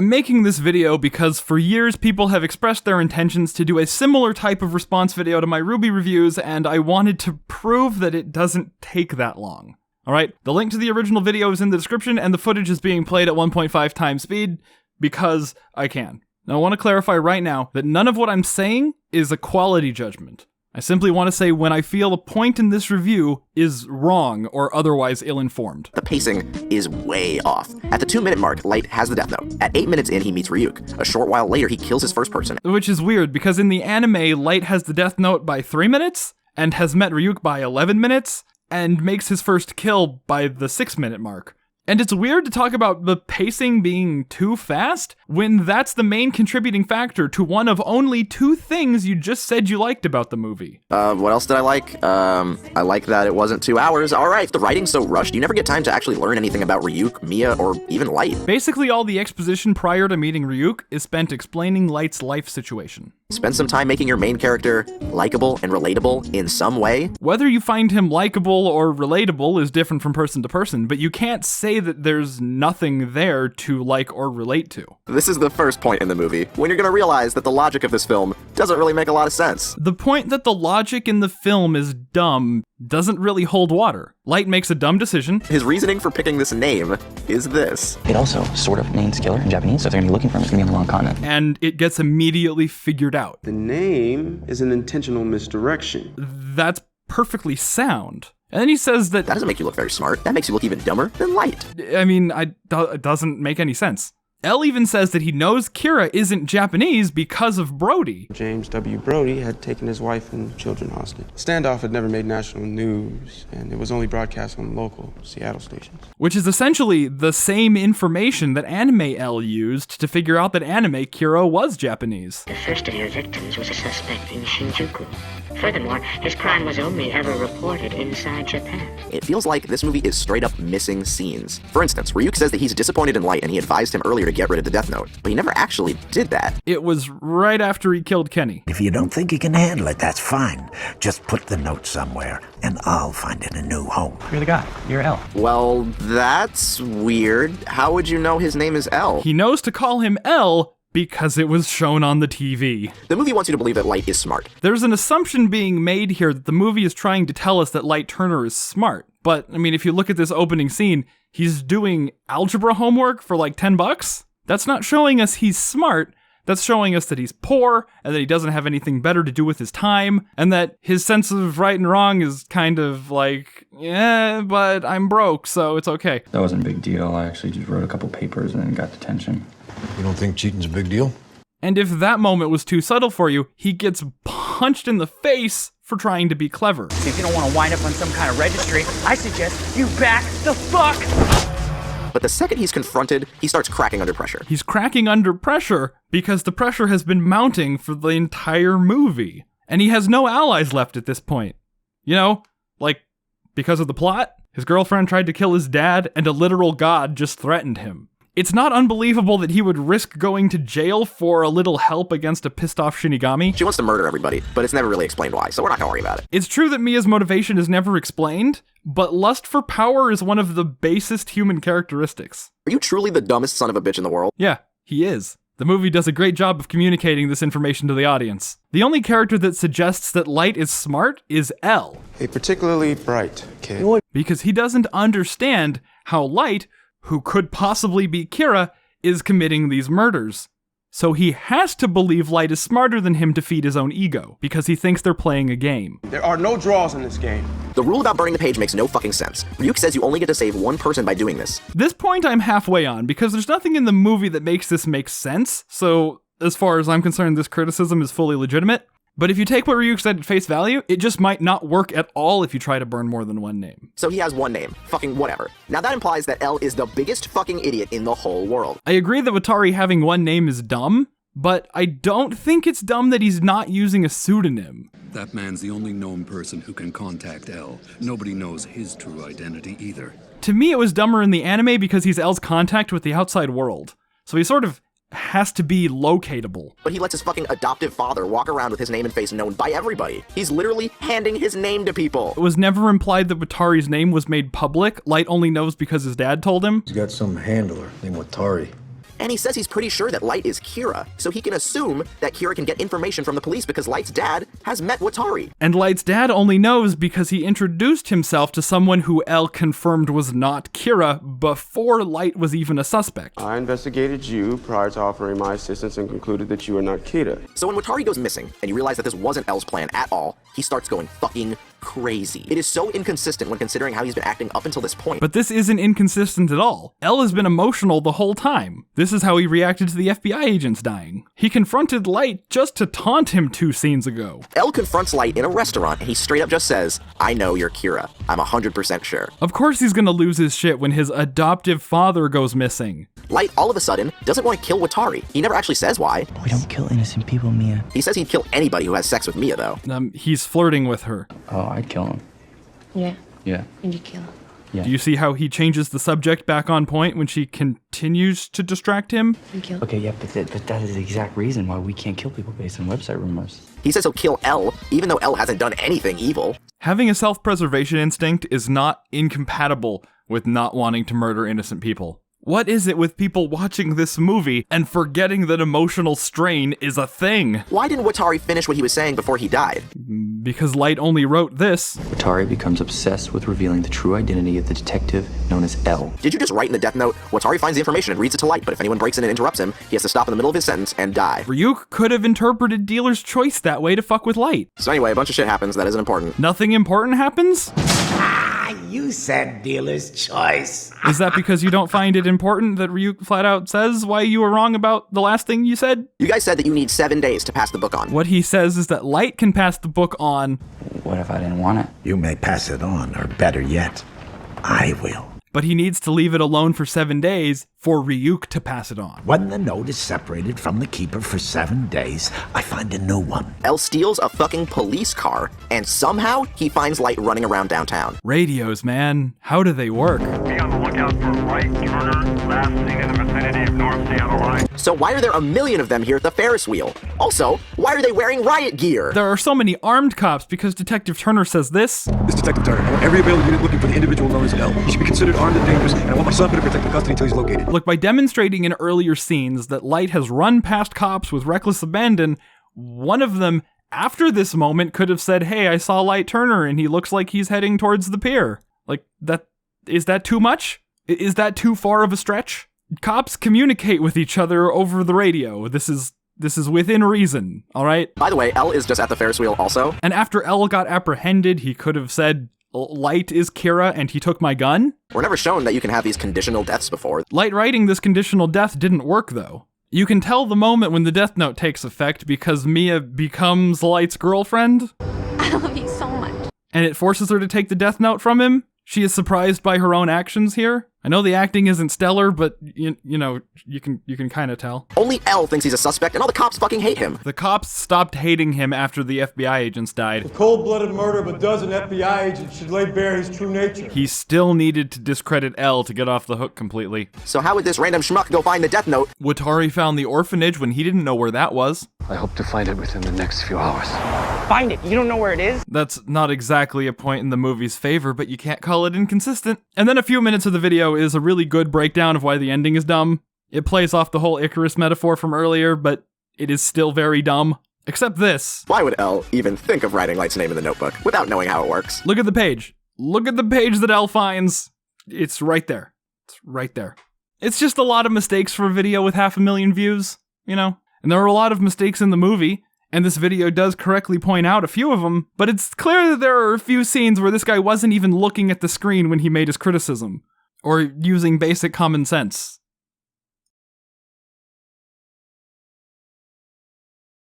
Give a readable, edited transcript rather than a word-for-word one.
I'm making this video because for years people have expressed their intentions to do a similar type of response video to my RWBY reviews, and I wanted to prove that it doesn't take that long. Alright, the link to the original video is in the description, and the footage is being played at 1.5 times speed because I can. Now I want to clarify right now that none of what I'm saying is a quality judgment. I simply want to say when I feel a point in this review is wrong or otherwise ill-informed. The pacing is way off. At the 2-minute mark, Light has the death note. At 8 minutes in, he meets Ryuk. A short while later, he kills his first person. Which is weird, because in the anime, Light has the death note by 3 minutes, and has met Ryuk by 11 minutes, and makes his first kill by the 6-minute mark. And it's weird to talk about the pacing being too fast when that's the main contributing factor to one of only 2 things you just said you liked about the movie. What else did I like? I like that it wasn't 2 hours. Alright, the writing's so rushed, you never get time to actually learn anything about Ryuk, Mia, or even Light. Basically, all the exposition prior to meeting Ryuk is spent explaining Light's life situation. Spend some time making your main character likable and relatable in some way. Whether you find him likable or relatable is different from person to person, but you can't say that there's nothing there to like or relate to. This is the first point in the movie, when you're gonna realize that the logic of this film doesn't really make a lot of sense. The point that the logic in the film is dumb doesn't really hold water. Light makes a dumb decision. His reasoning for picking this name is this. It also sort of means killer in Japanese, so if they're gonna be looking for him, it's gonna be on the wrong continent. And it gets immediately figured out. The name is an intentional misdirection. That's perfectly sound. And then he says that doesn't make you look very smart. That makes you look even dumber than Light. I mean, it doesn't make any sense. L even says that he knows Kira isn't Japanese because of Brody. James W. Brody had taken his wife and children hostage. Standoff had never made national news, and it was only broadcast on local Seattle stations. Which is essentially the same information that Anime L used to figure out that Anime Kira was Japanese. The first of your victims was a suspect in Shinjuku. Furthermore, his crime was only ever reported inside Japan. It feels like this movie is straight up missing scenes. For instance, Ryuk says that he's disappointed in Light and he advised him earlier to get rid of the Death Note, but he never actually did that. It was right after he killed Kenny. If you don't think you can handle it, that's fine. Just put the note somewhere, and I'll find it a new home. You're the guy. You're L. Well, that's weird. How would you know his name is L? He knows to call him L because it was shown on the TV. The movie wants you to believe that Light is smart. There's an assumption being made here that the movie is trying to tell us that Light Turner is smart. But, I mean, if you look at this opening scene, he's doing algebra homework for like $10. That's not showing us he's smart. That's showing us that he's poor, and that he doesn't have anything better to do with his time, and that his sense of right and wrong is kind of like, yeah, but I'm broke, so it's okay. That wasn't a big deal. I actually just wrote a couple papers and then got detention. You don't think cheating's a big deal? And if that moment was too subtle for you, he gets punched in the face for trying to be clever. If you don't want to wind up on some kind of registry, I suggest you back the fuck. But the second he's confronted, he starts cracking under pressure. He's cracking under pressure because the pressure has been mounting for the entire movie. And he has no allies left at this point. You know, like, because of the plot, his girlfriend tried to kill his dad, and a literal god just threatened him. It's not unbelievable that he would risk going to jail for a little help against a pissed-off Shinigami. She wants to murder everybody, but it's never really explained why, so we're not gonna worry about it. It's true that Mia's motivation is never explained, but lust for power is one of the basest human characteristics. Are you truly the dumbest son of a bitch in the world? Yeah, he is. The movie does a great job of communicating this information to the audience. The only character that suggests that Light is smart is L. A particularly bright kid. Because he doesn't understand how Light, who could possibly be Kira, is committing these murders. So he has to believe Light is smarter than him to feed his own ego, because he thinks they're playing a game. There are no draws in this game. The rule about burning the page makes no fucking sense. Ryuk says you only get to save one person by doing this. This point I'm halfway on, because there's nothing in the movie that makes this make sense, so as far as I'm concerned, this criticism is fully legitimate. But if you take what Ryuk said at face value, it just might not work at all if you try to burn more than one name. So he has one name. Fucking whatever. Now that implies that L is the biggest fucking idiot in the whole world. I agree that Watari having one name is dumb, but I don't think it's dumb that he's not using a pseudonym. That man's the only known person who can contact L. Nobody knows his true identity either. To me, it was dumber in the anime because he's L's contact with the outside world. So he sort of has to be locatable. But he lets his fucking adoptive father walk around with his name and face known by everybody. He's literally handing his name to people. It was never implied that Watari's name was made public. Light only knows because his dad told him. He's got some handler named Watari. And he says he's pretty sure that Light is Kira, so he can assume that Kira can get information from the police because Light's dad has met Watari. And Light's dad only knows because he introduced himself to someone who L confirmed was not Kira before Light was even a suspect. I investigated you prior to offering my assistance and concluded that you are not Kira. So when Watari goes missing, and you realize that this wasn't L's plan at all, he starts going fucking crazy. It is so inconsistent when considering how he's been acting up until this point. But this isn't inconsistent at all. L has been emotional the whole time. This is how he reacted to the FBI agents dying. He confronted Light just to taunt him 2 scenes ago. L confronts Light in a restaurant and he straight up just says, I know you're Kira. I'm 100% sure. Of course he's gonna lose his shit when his adoptive father goes missing. Light, all of a sudden, doesn't want to kill Watari. He never actually says why. We don't kill innocent people, Mia. He says he'd kill anybody who has sex with Mia, though. He's flirting with her. Oh, I'd kill him. Yeah? Yeah. And you kill him? Yeah. Do you see how he changes the subject back on point when she continues to distract him? You kill him? Okay, yeah, but that is the exact reason why we can't kill people based on website rumors. He says he'll kill L, even though L hasn't done anything evil. Having a self-preservation instinct is not incompatible with not wanting to murder innocent people. What is it with people watching this movie and forgetting that emotional strain is a thing? Why didn't Watari finish what he was saying before he died? Because Light only wrote this. Watari becomes obsessed with revealing the true identity of the detective known as L. Did you just write in the death note, Watari finds the information and reads it to Light, but if anyone breaks in and interrupts him, he has to stop in the middle of his sentence and die. Ryuk could have interpreted Dealer's choice that way to fuck with Light. So anyway, a bunch of shit happens that isn't important. Nothing important happens? You said dealer's choice. Is that because you don't find it important that Ryuk flat out says why you were wrong about the last thing you said? You guys said that you need 7 days to pass the book on. What he says is that Light can pass the book on. What if I didn't want it? You may pass it on, or better yet, I will. But he needs to leave it alone for 7 days for Ryuk to pass it on. When the note is separated from the keeper for 7 days, I find a new one. L steals a fucking police car, and somehow he finds Light running around downtown. Radios, man. How do they work? Be on the lookout for Light Turner, last seen in the vicinity of North Seattle Line. So why are there a million of them here at the Ferris wheel? Also, why are they wearing riot gear? There are so many armed cops because Detective Turner says this. This Detective Turner. I want every available unit looking for the individual known as L. He should be considered armed and dangerous, and I want my son to protect the custody until he's located. Look, by demonstrating in earlier scenes that Light has run past cops with reckless abandon, one of them, after this moment, could have said, hey, I saw Light Turner and he looks like he's heading towards the pier. Like, is that too much? Is that too far of a stretch? Cops communicate with each other over the radio. This is within reason, all right? By the way, L is just at the Ferris wheel also. And after L got apprehended, he could have said, Light is Kira and he took my gun? We're never shown that you can have these conditional deaths before. Light writing this conditional death didn't work, though. You can tell the moment when the death note takes effect because Mia becomes Light's girlfriend. I love you so much. And it forces her to take the death note from him. She is surprised by her own actions here. I know the acting isn't stellar, but you know, you can kind of tell. Only L thinks he's a suspect and all the cops fucking hate him. The cops stopped hating him after the FBI agents died. A cold-blooded murder of a dozen FBI agents should lay bare his true nature. He still needed to discredit L to get off the hook completely. So how would this random schmuck go find the death note? Watari found the orphanage when he didn't know where that was. I hope to find it within the next few hours. Find it. You don't know where it is? That's not exactly a point in the movie's favor, but you can't call it inconsistent. And then a few minutes of the video is a really good breakdown of why the ending is dumb. It plays off the whole Icarus metaphor from earlier, but it is still very dumb. Except this. Why would L even think of writing Light's name in the notebook without knowing how it works? Look at the page. Look at the page that L finds. It's right there. It's right there. It's just a lot of mistakes for a video with 500,000 views, you know? And there are a lot of mistakes in the movie, and this video does correctly point out a few of them, but it's clear that there are a few scenes where this guy wasn't even looking at the screen when he made his criticism, or using basic common sense.